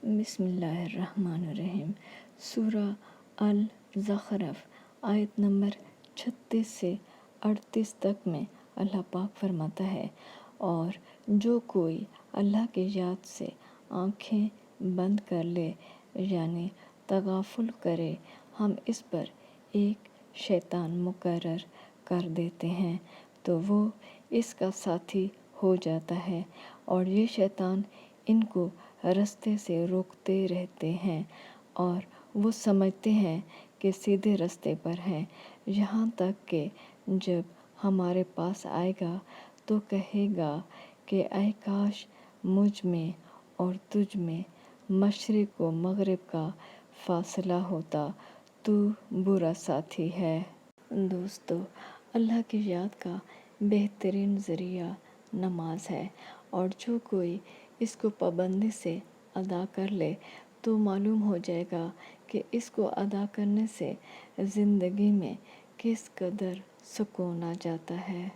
بسم اللہ الرحمن الرحیم۔ سورہ الزخرف آیت نمبر 36 سے 38 تک میں اللہ پاک فرماتا ہے، اور جو کوئی اللہ کی یاد سے آنکھیں بند کر لے یعنی تغافل کرے، ہم اس پر ایک شیطان مقرر کر دیتے ہیں تو وہ اس کا ساتھی ہو جاتا ہے، اور یہ شیطان ان کو رستے سے روکتے رہتے ہیں اور وہ سمجھتے ہیں کہ سیدھے رستے پر ہیں، یہاں تک کہ جب ہمارے پاس آئے گا تو کہے گا کہ اے کاش مجھ میں اور تجھ میں مشرق و مغرب کا فاصلہ ہوتا، تو برا ساتھی ہے۔ دوستو، اللہ کی یاد کا بہترین ذریعہ نماز ہے، اور جو کوئی اس کو پابندی سے ادا کر لے تو معلوم ہو جائے گا کہ اس کو ادا کرنے سے زندگی میں کس قدر سکون آ جاتا ہے۔